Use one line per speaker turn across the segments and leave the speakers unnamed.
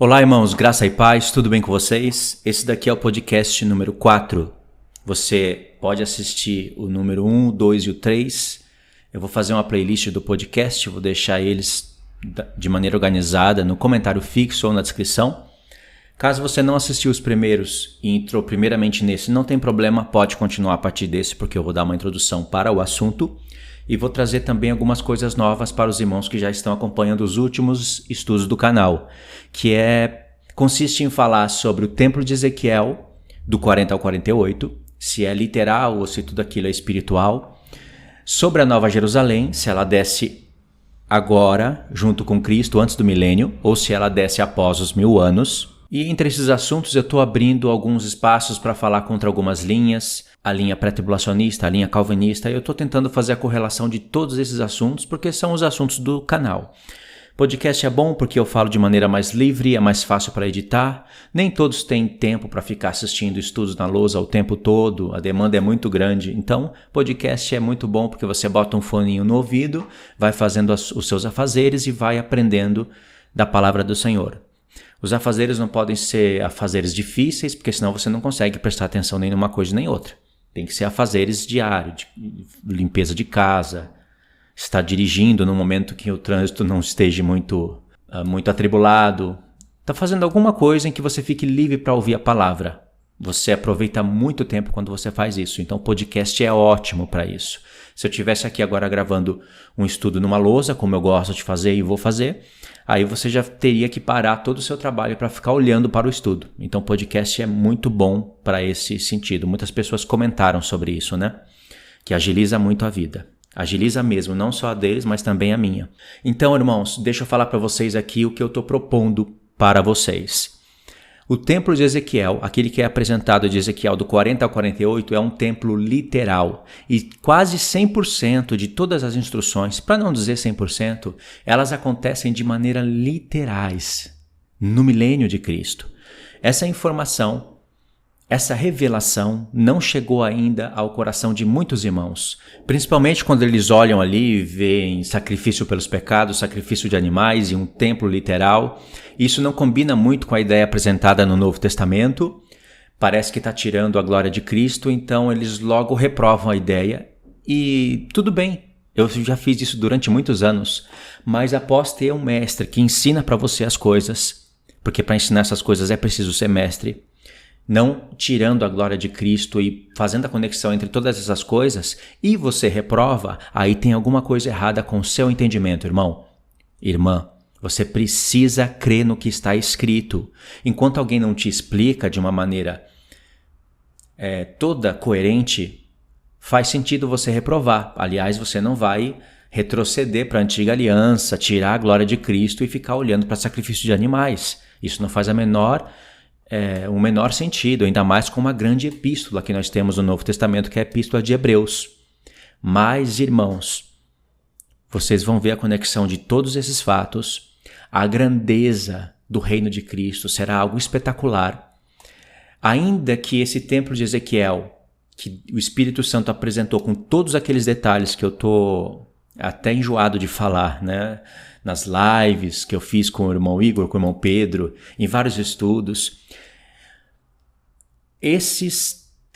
Olá, irmãos, graça e paz, tudo bem com vocês? Esse daqui é o podcast número 4. Você pode assistir o número 1, o 2 e o 3. Eu vou fazer uma playlist do podcast, vou deixar eles de maneira organizada no comentário fixo ou na descrição. Caso você não assistiu os primeiros e entrou primeiramente nesse, não tem problema, pode continuar a partir desse, porque eu vou dar uma introdução para o assunto. E vou trazer também algumas coisas novas para os irmãos que já estão acompanhando os últimos estudos do canal, que consiste em falar sobre o Templo de Ezequiel, do 40 ao 48, se é literal ou se tudo aquilo é espiritual, sobre a Nova Jerusalém, se ela desce agora, junto com Cristo, antes do milênio, ou se ela desce após os 1000 anos. E entre esses assuntos eu estou abrindo alguns espaços para falar contra algumas linhas, a linha pré-tribulacionista, a linha calvinista, e eu estou tentando fazer a correlação de todos esses assuntos, porque são os assuntos do canal. Podcast é bom porque eu falo de maneira mais livre, é mais fácil para editar, nem todos têm tempo para ficar assistindo estudos na lousa o tempo todo, a demanda é muito grande, então podcast é muito bom porque você bota um foninho no ouvido, vai fazendo os seus afazeres e vai aprendendo da palavra do Senhor. Os afazeres não podem ser afazeres difíceis, porque senão você não consegue prestar atenção nem numa coisa nem outra. Tem que ser afazeres diários, de limpeza de casa, estar dirigindo no momento que o trânsito não esteja muito atribulado. Está fazendo alguma coisa em que você fique livre para ouvir a palavra. Você aproveita muito tempo quando você faz isso, então o podcast é ótimo para isso. Se eu estivesse aqui agora gravando um estudo numa lousa, como eu gosto de fazer e vou fazer, aí você já teria que parar todo o seu trabalho para ficar olhando para o estudo. Então o podcast é muito bom para esse sentido. Muitas pessoas comentaram sobre isso, né? Que agiliza muito a vida. Agiliza mesmo, não só a deles, mas também a minha. Então, irmãos, deixa eu falar para vocês aqui o que eu estou propondo para vocês. O templo de Ezequiel, aquele que é apresentado de Ezequiel do 40 ao 48, é um templo literal. E quase 100% de todas as instruções, para não dizer 100%, elas acontecem de maneira literais no milênio de Cristo. Essa informação, essa revelação não chegou ainda ao coração de muitos irmãos, principalmente quando eles olham ali e veem sacrifício pelos pecados, sacrifício de animais e um templo literal. Isso não combina muito com a ideia apresentada no Novo Testamento, parece que está tirando a glória de Cristo, então eles logo reprovam a ideia. E tudo bem, eu já fiz isso durante muitos anos, mas após ter um mestre que ensina para você as coisas, porque para ensinar essas coisas é preciso ser mestre, não tirando a glória de Cristo e fazendo a conexão entre todas essas coisas, e você reprova, aí tem alguma coisa errada com o seu entendimento, irmão. Irmã, você precisa crer no que está escrito. Enquanto alguém não te explica de uma maneira toda coerente, faz sentido você reprovar. Aliás, você não vai retroceder para a antiga aliança, tirar a glória de Cristo e ficar olhando para sacrifício de animais. Isso não faz o menor sentido, ainda mais com uma grande epístola que nós temos no Novo Testamento, que é a epístola de Hebreus. Mas, irmãos, vocês vão ver a conexão de todos esses fatos. A grandeza do reino de Cristo será algo espetacular. Ainda que esse templo de Ezequiel, que o Espírito Santo apresentou com todos aqueles detalhes que eu estou até enjoado de falar, né? Nas lives que eu fiz com o irmão Igor, com o irmão Pedro, em vários estudos.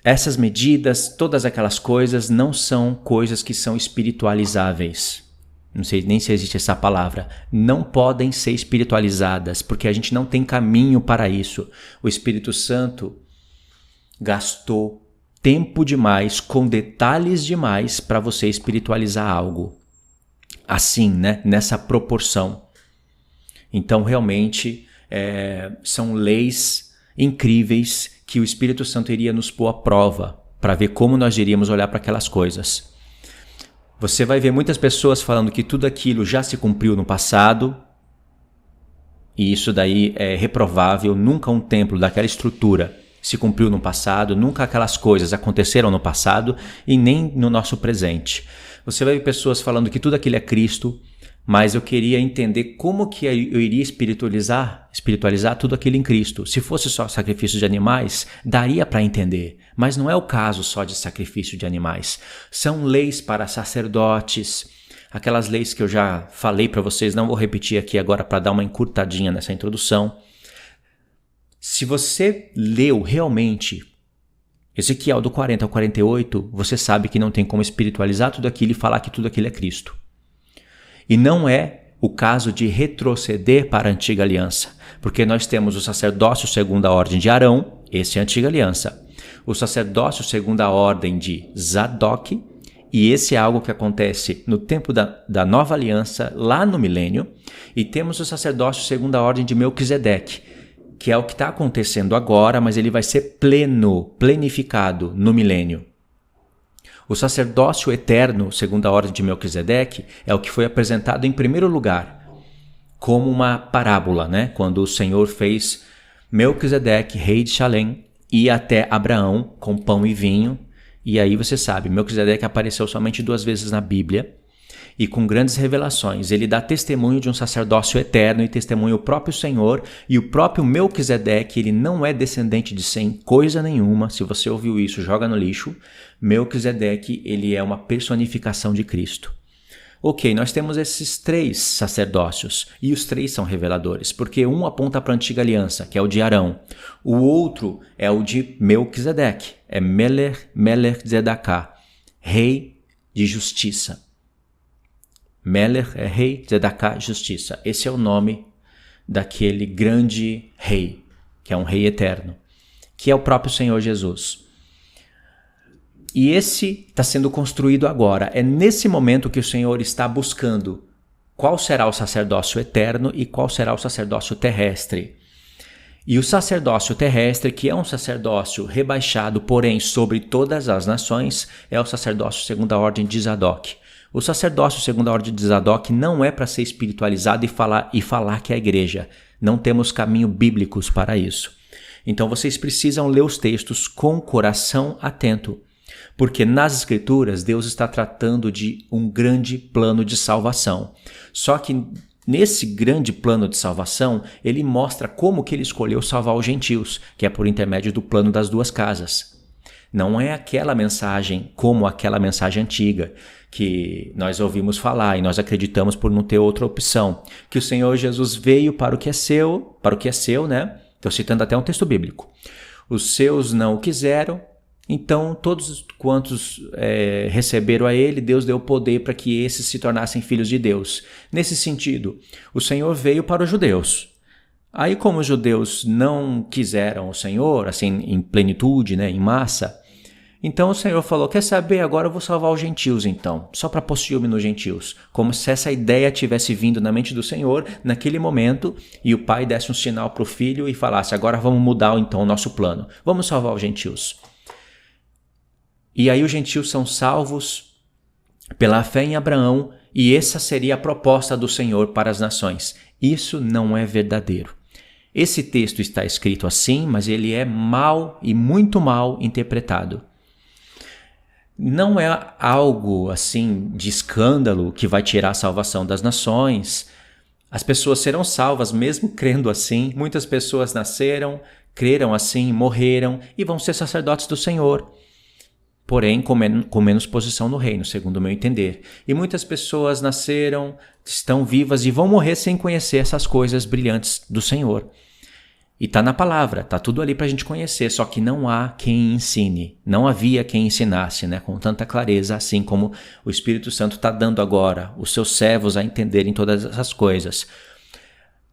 Essas medidas, todas aquelas coisas não são coisas que são espiritualizáveis. Não sei nem se existe essa palavra. Não podem ser espiritualizadas, porque a gente não tem caminho para isso. O Espírito Santo gastou tempo demais, com detalhes demais, para você espiritualizar algo. Assim, né? Nessa proporção. Então, realmente, são leis incríveis que o Espírito Santo iria nos pôr à prova para ver como nós iríamos olhar para aquelas coisas. Você vai ver muitas pessoas falando que tudo aquilo já se cumpriu no passado, e isso daí é reprovável. Nunca um templo daquela estrutura se cumpriu no passado, nunca aquelas coisas aconteceram no passado e nem no nosso presente. Você vai ver pessoas falando que tudo aquilo é Cristo, mas eu queria entender como que eu iria espiritualizar tudo aquilo em Cristo. Se fosse só sacrifício de animais, daria para entender, mas não é o caso só de sacrifício de animais. São leis para sacerdotes, aquelas leis que eu já falei para vocês, não vou repetir aqui agora para dar uma encurtadinha nessa introdução. Se você leu realmente Ezequiel do 40 ao 48, você sabe que não tem como espiritualizar tudo aquilo e falar que tudo aquilo é Cristo. E não é o caso de retroceder para a antiga aliança, porque nós temos o sacerdócio segundo a ordem de Arão, esse é a antiga aliança. O sacerdócio segundo a ordem de Zadok, e esse é algo que acontece no tempo da nova aliança, lá no milênio. E temos o sacerdócio segundo a ordem de Melquisedeque, que é o que está acontecendo agora, mas ele vai ser plenificado no milênio. O sacerdócio eterno, segundo a ordem de Melquisedeque, é o que foi apresentado em primeiro lugar, como uma parábola, né? Quando o Senhor fez Melquisedeque, rei de Salém, ir até Abraão com pão e vinho. E aí você sabe, Melquisedeque apareceu somente 2 vezes na Bíblia e com grandes revelações. Ele dá testemunho de um sacerdócio eterno e testemunha o próprio Senhor, e o próprio Melquisedeque, ele não é descendente de Sem coisa nenhuma. Se você ouviu isso, joga no lixo. Melquisedeque, ele é uma personificação de Cristo. Ok, nós temos esses 3 sacerdócios e os 3 são reveladores, porque um aponta para a antiga aliança, que é o de Arão. O outro é o de Melquisedeque, é Melech Zedeká, rei de justiça. Melech é rei, Zedeká, justiça. Esse é o nome daquele grande rei, que é um rei eterno, que é o próprio Senhor Jesus. E esse está sendo construído agora. É nesse momento que o Senhor está buscando qual será o sacerdócio eterno e qual será o sacerdócio terrestre. E o sacerdócio terrestre, que é um sacerdócio rebaixado, porém, sobre todas as nações, é o sacerdócio segundo a ordem de Zadok. O sacerdócio segundo a ordem de Zadok não é para ser espiritualizado e falar que é a igreja. Não temos caminho bíblicos para isso. Então vocês precisam ler os textos com o coração atento. Porque nas Escrituras Deus está tratando de um grande plano de salvação. Só que nesse grande plano de salvação, ele mostra como que ele escolheu salvar os gentios, que é por intermédio do plano das 2 casas. Não é aquela mensagem como aquela mensagem antiga que nós ouvimos falar e nós acreditamos por não ter outra opção, que o Senhor Jesus veio para o que é seu, né? Estou citando até um texto bíblico. Os seus não o quiseram, então todos quantos receberam a ele, Deus deu poder para que esses se tornassem filhos de Deus. Nesse sentido, o Senhor veio para os judeus. Aí, como os judeus não quiseram o Senhor, assim, em plenitude, né, em massa, então o Senhor falou, quer saber, agora eu vou salvar os gentios então, só para pôr ciúme nos gentios. Como se essa ideia tivesse vindo na mente do Senhor naquele momento e o pai desse um sinal para o filho e falasse, agora vamos mudar então o nosso plano, vamos salvar os gentios. E aí os gentios são salvos pela fé em Abraão e essa seria a proposta do Senhor para as nações. Isso não é verdadeiro. Esse texto está escrito assim, mas ele é mal e muito mal interpretado. Não é algo assim de escândalo que vai tirar a salvação das nações. As pessoas serão salvas mesmo crendo assim. Muitas pessoas nasceram, creram assim, morreram e vão ser sacerdotes do Senhor. Porém, com menos posição no reino, segundo o meu entender. E muitas pessoas nasceram, estão vivas e vão morrer sem conhecer essas coisas brilhantes do Senhor. E está na palavra, está tudo ali para a gente conhecer, só que não há quem ensine, não havia quem ensinasse, né, com tanta clareza, assim como o Espírito Santo está dando agora os seus servos a entenderem todas essas coisas.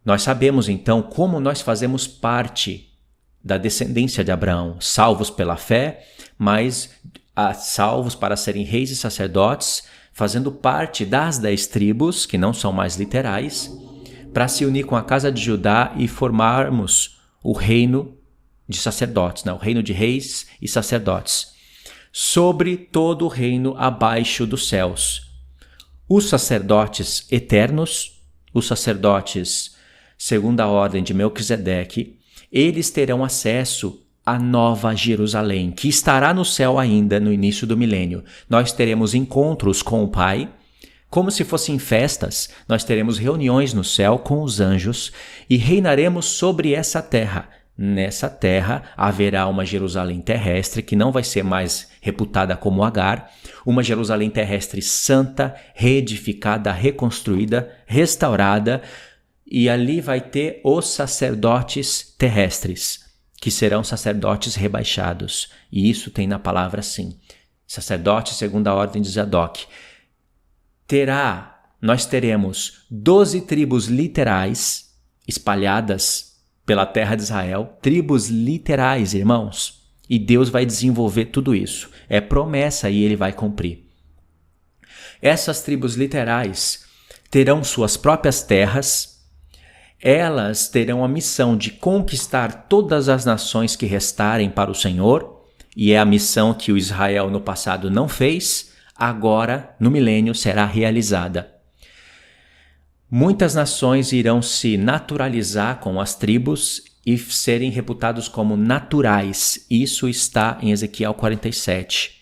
Nós sabemos então como nós fazemos parte da descendência de Abraão, salvos pela fé, mas salvos para serem reis e sacerdotes, fazendo parte das 10 tribos, que não são mais literais, para se unir com a casa de Judá e formarmos o reino de sacerdotes, né? O reino de reis e sacerdotes, sobre todo o reino abaixo dos céus. Os sacerdotes eternos, os sacerdotes segundo a ordem de Melquisedeque, eles terão acesso à Nova Jerusalém, que estará no céu ainda no início do milênio. Nós teremos encontros com o Pai, como se fossem festas, nós teremos reuniões no céu com os anjos e reinaremos sobre essa terra. Nessa terra haverá uma Jerusalém terrestre que não vai ser mais reputada como Agar, uma Jerusalém terrestre santa, reedificada, reconstruída, restaurada, e ali vai ter os sacerdotes terrestres. que serão sacerdotes rebaixados. E isso tem na palavra sim. Sacerdote segundo a ordem de Zadok. Nós teremos 12 tribos literais espalhadas pela terra de Israel. Tribos literais, irmãos. E Deus vai desenvolver tudo isso. É promessa e Ele vai cumprir. Essas tribos literais terão suas próprias terras. Elas terão a missão de conquistar todas as nações que restarem para o Senhor. E é a missão que o Israel no passado não fez. Agora, no milênio, será realizada. Muitas nações irão se naturalizar com as tribos e serem reputados como naturais. Isso está em Ezequiel 47.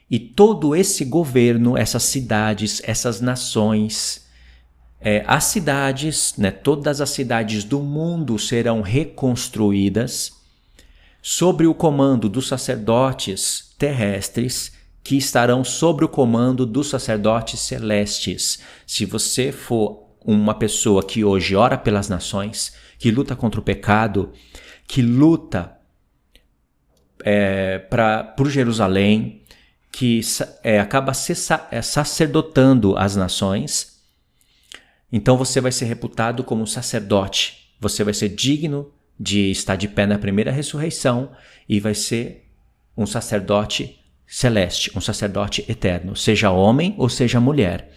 E todo esse governo, essas cidades, essas nações, as cidades, todas as cidades do mundo serão reconstruídas sob o comando dos sacerdotes terrestres, que estarão sob o comando dos sacerdotes celestes. Se você for uma pessoa que hoje ora pelas nações, que luta contra o pecado, que luta por Jerusalém, que acaba sacerdotando as nações, então você vai ser reputado como um sacerdote. Você vai ser digno de estar de pé na primeira ressurreição e vai ser um sacerdote celeste, um sacerdote eterno, seja homem ou seja mulher.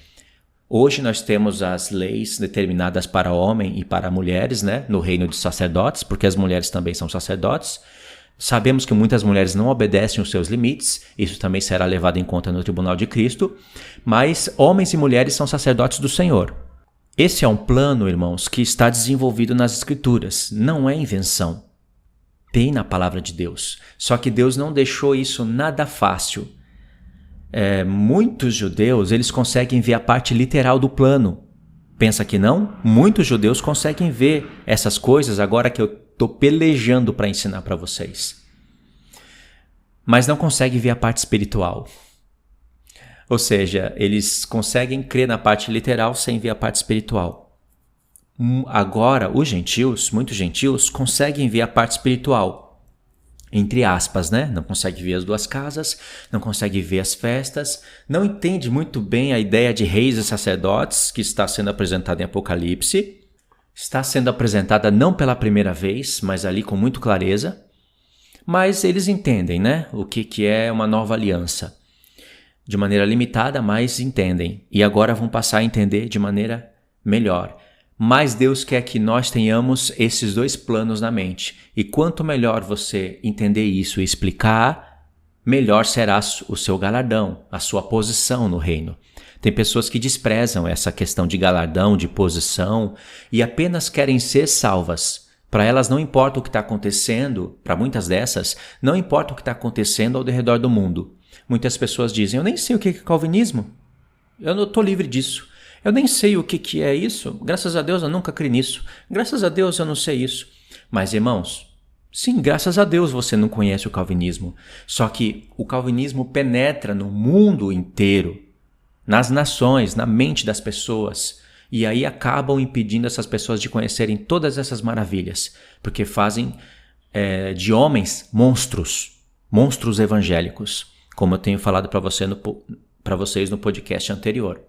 Hoje nós temos as leis determinadas para homem e para mulheres, no reino de sacerdotes, porque as mulheres também são sacerdotes. Sabemos que muitas mulheres não obedecem os seus limites, isso também será levado em conta no tribunal de Cristo, mas homens e mulheres são sacerdotes do Senhor. Esse é um plano, irmãos, que está desenvolvido nas Escrituras, não é invenção. Tem na palavra de Deus, só que Deus não deixou isso nada fácil. Muitos judeus, eles conseguem ver a parte literal do plano. Pensa que não? Muitos judeus conseguem ver essas coisas agora que eu estou pelejando para ensinar para vocês. Mas não conseguem ver a parte espiritual. Ou seja, eles conseguem crer na parte literal sem ver a parte espiritual. Agora, os gentios, muitos gentios, conseguem ver a parte espiritual. Entre aspas, não consegue ver as duas casas, não consegue ver as festas, não entende muito bem a ideia de reis e sacerdotes que está sendo apresentada em Apocalipse. Está sendo apresentada não pela primeira vez, mas ali com muita clareza. Mas eles entendem, o que é uma nova aliança. De maneira limitada, mas entendem. E agora vão passar a entender de maneira melhor. Mas Deus quer que nós tenhamos esses dois planos na mente. E quanto melhor você entender isso e explicar, melhor será o seu galardão, a sua posição no reino. Tem pessoas que desprezam essa questão de galardão, de posição, e apenas querem ser salvas. Para elas não importa o que está acontecendo, para muitas dessas, não importa o que está acontecendo ao redor do mundo. Muitas pessoas dizem, eu nem sei o que é calvinismo, eu não estou livre disso. Eu nem sei o que é isso, graças a Deus eu nunca criei nisso, graças a Deus eu não sei isso. Mas irmãos, sim, graças a Deus você não conhece o calvinismo, só que o calvinismo penetra no mundo inteiro, nas nações, na mente das pessoas, e aí acabam impedindo essas pessoas de conhecerem todas essas maravilhas, porque fazem de homens monstros evangélicos, como eu tenho falado para vocês no podcast anterior.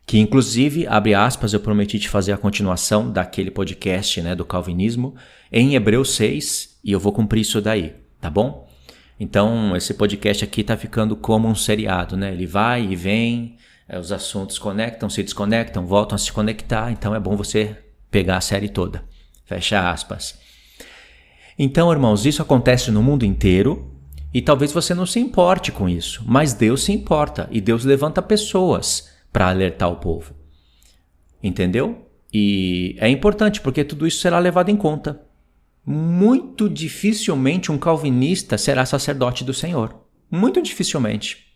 Que inclusive, abre aspas, eu prometi te fazer a continuação daquele podcast do calvinismo em Hebreus 6 e eu vou cumprir isso daí, tá bom? Então esse podcast aqui tá ficando como um seriado, ele vai e vem, os assuntos conectam, se desconectam, voltam a se conectar, então é bom você pegar a série toda, fecha aspas. Então, irmãos, isso acontece no mundo inteiro e talvez você não se importe com isso, mas Deus se importa e Deus levanta pessoas para alertar o povo. Entendeu? E é importante porque tudo isso será levado em conta. Muito dificilmente um calvinista será sacerdote do Senhor. Muito dificilmente.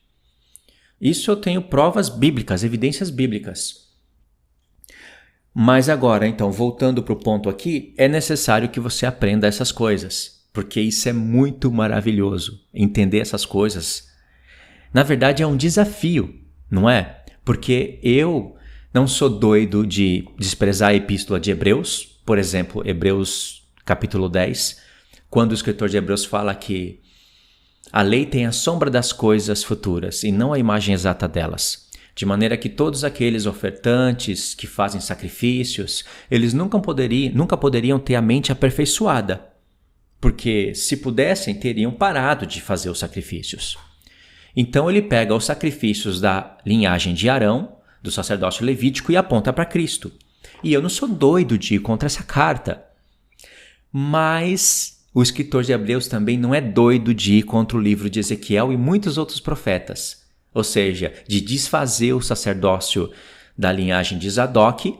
Isso eu tenho provas bíblicas, evidências bíblicas. Mas agora, então, voltando para o ponto aqui, é necessário que você aprenda essas coisas, porque isso é muito maravilhoso, entender essas coisas. Na verdade, é um desafio, não é? Porque eu não sou doido de desprezar a epístola de Hebreus, por exemplo, Hebreus capítulo 10, quando o escritor de Hebreus fala que a lei tem a sombra das coisas futuras e não a imagem exata delas, de maneira que todos aqueles ofertantes que fazem sacrifícios, eles nunca poderiam ter a mente aperfeiçoada, porque se pudessem, teriam parado de fazer os sacrifícios. Então ele pega os sacrifícios da linhagem de Arão, do sacerdócio levítico, e aponta para Cristo. E eu não sou doido de ir contra essa carta, mas o escritor de Hebreus também não é doido de ir contra o livro de Ezequiel e muitos outros profetas, ou seja, de desfazer o sacerdócio da linhagem de Zadok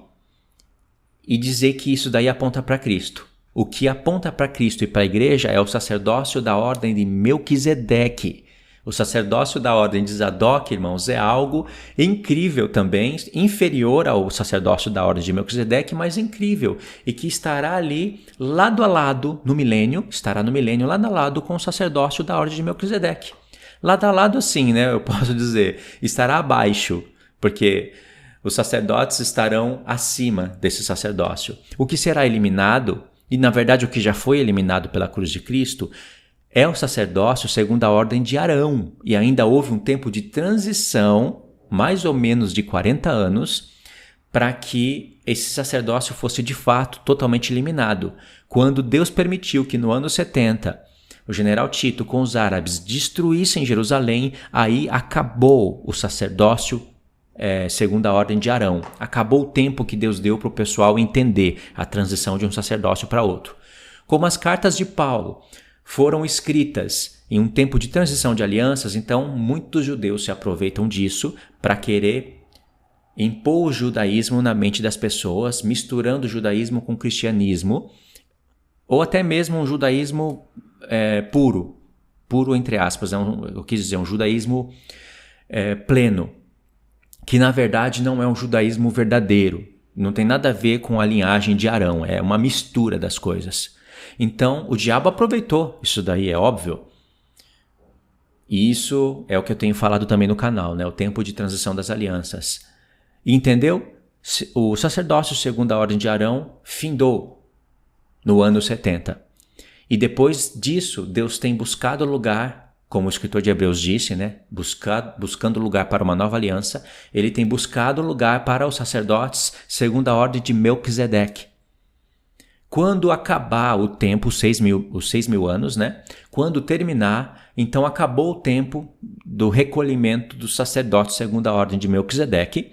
e dizer que isso daí aponta para Cristo. O que aponta para Cristo e para a igreja é o sacerdócio da ordem de Melquisedeque. O sacerdócio da ordem de Zadok, irmãos, é algo incrível também, inferior ao sacerdócio da ordem de Melquisedeque, mas incrível, e que estará ali lado a lado no milênio, lado a lado com o sacerdócio da ordem de Melquisedeque. Lado a lado assim, né, eu posso dizer, estará abaixo, porque os sacerdotes estarão acima desse sacerdócio. O que será eliminado, e na verdade o que já foi eliminado pela cruz de Cristo, é o sacerdócio segundo a ordem de Arão, e ainda houve um tempo de transição, mais ou menos de 40 anos, para que esse sacerdócio fosse de fato totalmente eliminado. Quando Deus permitiu que no ano 70 o general Tito com os árabes destruíssem Jerusalém, aí acabou o sacerdócio segundo a ordem de Arão. Acabou o tempo que Deus deu para o pessoal entender a transição de um sacerdócio para outro. Como as cartas de Paulo foram escritas em um tempo de transição de alianças, então muitos judeus se aproveitam disso para querer impor o judaísmo na mente das pessoas, misturando o judaísmo com o cristianismo, ou até mesmo um judaísmo puro entre aspas, eu quis dizer um judaísmo pleno, que na verdade não é um judaísmo verdadeiro, não tem nada a ver com a linhagem de Arão, é uma mistura das coisas. Então, o diabo aproveitou isso daí, é óbvio. E isso é o que eu tenho falado também no canal, né? O tempo de transição das alianças. E entendeu? O sacerdócio segundo a ordem de Arão findou no ano 70. E depois disso, Deus tem buscado lugar, como o escritor de Hebreus disse, né? Buscando lugar para uma nova aliança. Ele tem buscado lugar para os sacerdotes segundo a ordem de Melquisedeque. Quando acabar o tempo, os 6.000 anos, né? Quando terminar, então acabou o tempo do recolhimento dos sacerdotes segundo a ordem de Melquisedeque.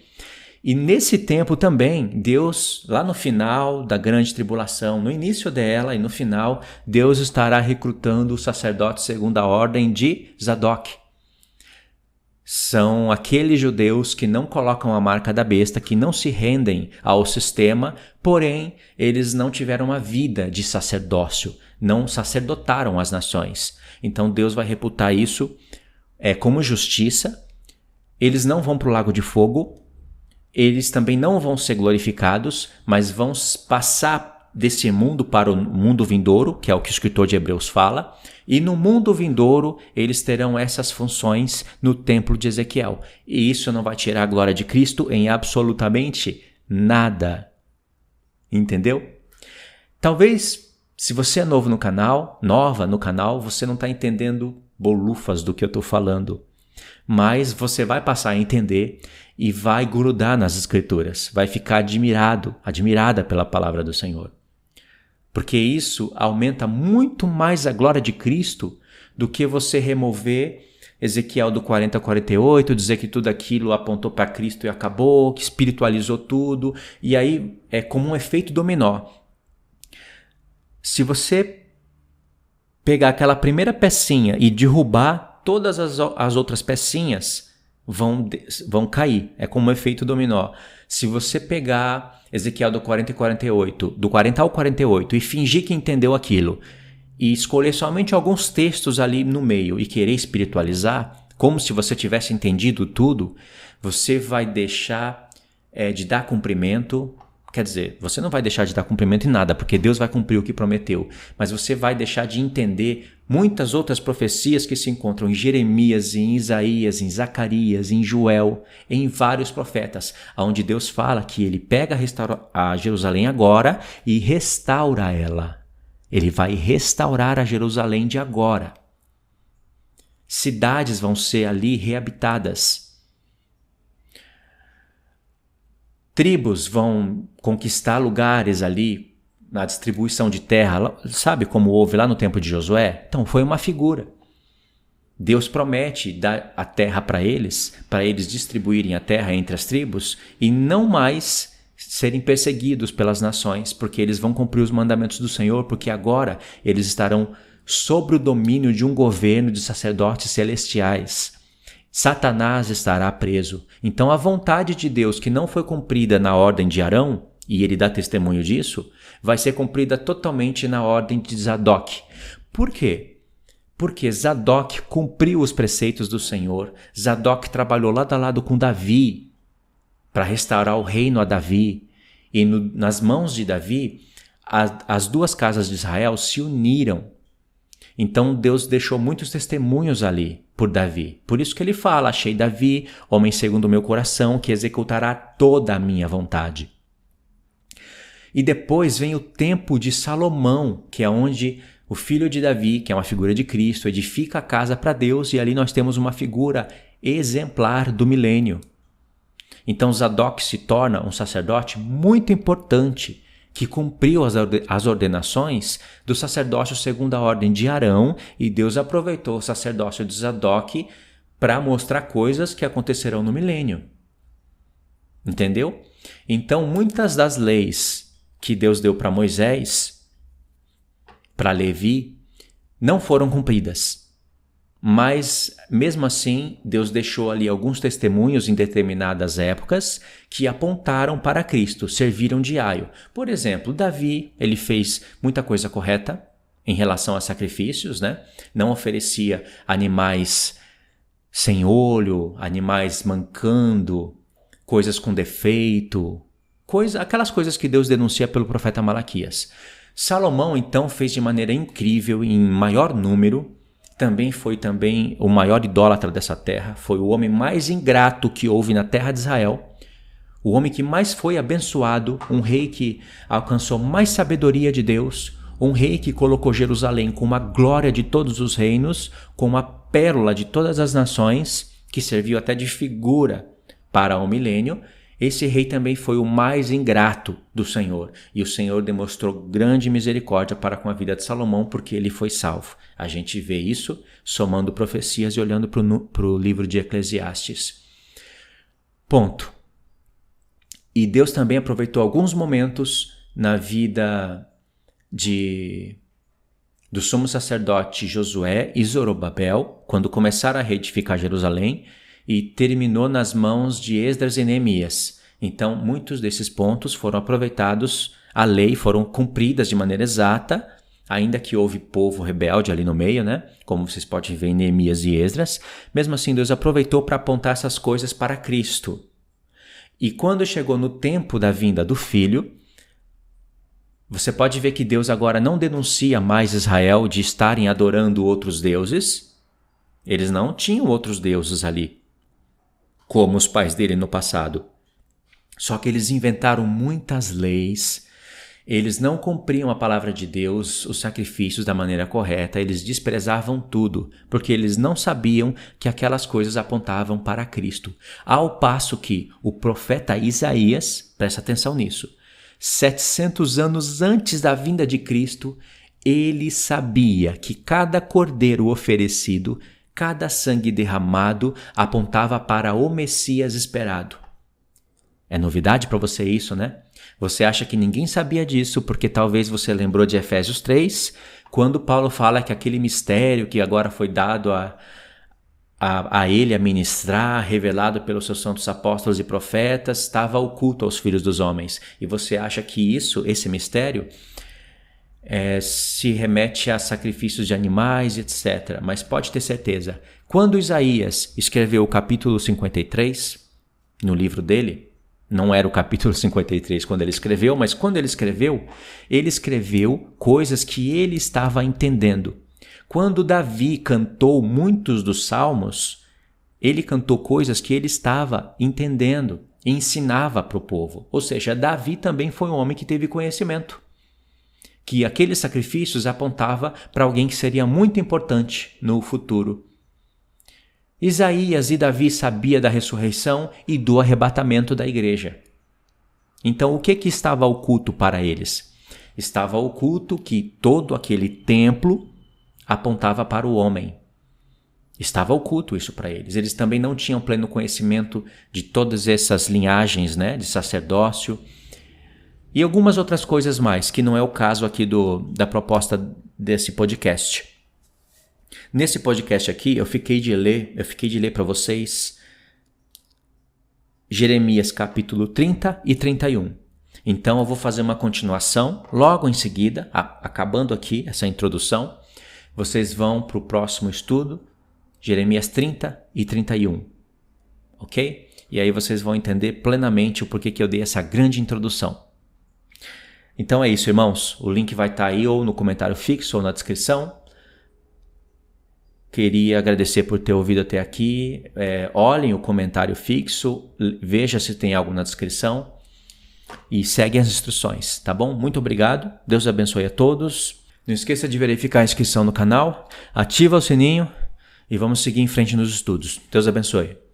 E nesse tempo também, Deus, lá no final da grande tribulação, no início dela e no final, Deus estará recrutando os sacerdotes segundo a ordem de Zadok. São aqueles judeus que não colocam a marca da besta, que não se rendem ao sistema, porém eles não tiveram uma vida de sacerdócio, não sacerdotaram as nações. Então Deus vai reputar isso como justiça. Eles não vão para o lago de fogo, eles também não vão ser glorificados, mas vão passar desse mundo para o mundo vindouro, que é o que o escritor de Hebreus fala, e no mundo vindouro eles terão essas funções no templo de Ezequiel. E isso não vai tirar a glória de Cristo em absolutamente nada. Entendeu? Talvez, se você é novo no canal, nova no canal, você não está entendendo bolufas do que eu estou falando. Mas você vai passar a entender e vai grudar nas escrituras, vai ficar admirada pela palavra do Senhor. Porque isso aumenta muito mais a glória de Cristo do que você remover Ezequiel do 40 a 48, dizer que tudo aquilo apontou para Cristo e acabou, que espiritualizou tudo, e aí é como um efeito dominó. Se você pegar aquela primeira pecinha e derrubar, todas as outras pecinhas vão cair. É como um efeito dominó. Se você pegar Ezequiel do 40 e 48, do 40 ao 48 e fingir que entendeu aquilo e escolher somente alguns textos ali no meio e querer espiritualizar, como se você tivesse entendido tudo, você vai deixar de dar cumprimento. Quer dizer, você não vai deixar de dar cumprimento em nada, porque Deus vai cumprir o que prometeu, mas você vai deixar de entender muitas outras profecias que se encontram em Jeremias, em Isaías, em Zacarias, em Joel, em vários profetas, onde Deus fala que ele pega a Jerusalém agora e restaura ela. Ele vai restaurar a Jerusalém de agora. Cidades vão ser ali reabitadas. Tribos vão conquistar lugares ali na distribuição de terra. Sabe como houve lá no tempo de Josué? Então foi uma figura. Deus promete dar a terra para eles distribuírem a terra entre as tribos e não mais serem perseguidos pelas nações, porque eles vão cumprir os mandamentos do Senhor, porque agora eles estarão sob o domínio de um governo de sacerdotes celestiais. Satanás estará preso. Então a vontade de Deus, que não foi cumprida na ordem de Arão, e ele dá testemunho disso, vai ser cumprida totalmente na ordem de Zadok. Por quê? Porque Zadok cumpriu os preceitos do Senhor. Zadok trabalhou lado a lado com Davi para restaurar o reino a Davi. E nas mãos de Davi, as duas casas de Israel se uniram. Então Deus deixou muitos testemunhos ali por Davi. Por isso que ele fala: achei Davi, homem segundo o meu coração, que executará toda a minha vontade. E depois vem o tempo de Salomão, que é onde o filho de Davi, que é uma figura de Cristo, edifica a casa para Deus, e ali nós temos uma figura exemplar do milênio. Então Zadok se torna um sacerdote muito importante, que cumpriu as ordenações do sacerdócio segundo a ordem de Arão, e Deus aproveitou o sacerdócio de Zadok para mostrar coisas que acontecerão no milênio. Entendeu? Então muitas das leis que Deus deu para Moisés, para Levi, não foram cumpridas. Mas, mesmo assim, Deus deixou ali alguns testemunhos em determinadas épocas que apontaram para Cristo, serviram de aio. Por exemplo, Davi, ele fez muita coisa correta em relação a sacrifícios, né? Não oferecia animais sem olho, animais mancando, coisas com defeito, aquelas coisas que Deus denuncia pelo profeta Malaquias. Salomão, então, fez de maneira incrível, em maior número. Foi o maior idólatra dessa terra. Foi o homem mais ingrato que houve na terra de Israel. O homem que mais foi abençoado. Um rei que alcançou mais sabedoria de Deus. Um rei que colocou Jerusalém com uma glória de todos os reinos, com uma pérola de todas as nações, que serviu até de figura para o milênio. Esse rei também foi o mais ingrato do Senhor, e o Senhor demonstrou grande misericórdia para com a vida de Salomão, porque ele foi salvo. A gente vê isso somando profecias e olhando para o livro de Eclesiastes. Ponto. E Deus também aproveitou alguns momentos na vida do sumo sacerdote Josué e Zorobabel, quando começaram a reedificar Jerusalém, e terminou nas mãos de Esdras e Neemias. Então, muitos desses pontos foram aproveitados, a lei foram cumpridas de maneira exata, ainda que houve povo rebelde ali no meio, né? Como vocês podem ver em Neemias e Esdras. Mesmo assim, Deus aproveitou para apontar essas coisas para Cristo. E quando chegou no tempo da vinda do Filho, você pode ver que Deus agora não denuncia mais Israel de estarem adorando outros deuses. Eles não tinham outros deuses ali, como os pais dele no passado. Só que eles inventaram muitas leis, eles não cumpriam a palavra de Deus, os sacrifícios da maneira correta, eles desprezavam tudo, porque eles não sabiam que aquelas coisas apontavam para Cristo. Ao passo que o profeta Isaías, presta atenção nisso, 700 anos antes da vinda de Cristo, ele sabia que cada cordeiro oferecido, cada sangue derramado apontava para o Messias esperado. É novidade para você isso, né? Você acha que ninguém sabia disso porque talvez você lembrou de Efésios 3, quando Paulo fala que aquele mistério que agora foi dado a ele a ministrar, revelado pelos seus santos apóstolos e profetas, estava oculto aos filhos dos homens. E você acha que esse mistério se remete a sacrifícios de animais, etc. Mas pode ter certeza, quando Isaías escreveu o capítulo 53, no livro dele, não era o capítulo 53 quando ele escreveu, mas quando ele escreveu coisas que ele estava entendendo. Quando Davi cantou muitos dos salmos, ele cantou coisas que ele estava entendendo e ensinava para o povo. Ou seja, Davi também foi um homem que teve conhecimento, que aqueles sacrifícios apontavam para alguém que seria muito importante no futuro. Isaías e Davi sabiam da ressurreição e do arrebatamento da igreja. Então, o que estava oculto para eles? Estava oculto que todo aquele templo apontava para o homem. Estava oculto isso para eles. Eles também não tinham pleno conhecimento de todas essas linhagens, né, de sacerdócio e algumas outras coisas mais, que não é o caso aqui da proposta desse podcast. Nesse podcast aqui, eu fiquei de ler para vocês Jeremias capítulo 30 e 31. Então eu vou fazer uma continuação logo em seguida, acabando aqui essa introdução. Vocês vão para o próximo estudo, Jeremias 30 e 31. Ok? E aí vocês vão entender plenamente o porquê que eu dei essa grande introdução. Então é isso, irmãos. O link vai estar aí ou no comentário fixo ou na descrição. Queria agradecer por ter ouvido até aqui. Olhem o comentário fixo, veja se tem algo na descrição e seguem as instruções, tá bom? Muito obrigado. Deus abençoe a todos. Não esqueça de verificar a inscrição no canal, ativa o sininho e vamos seguir em frente nos estudos. Deus abençoe.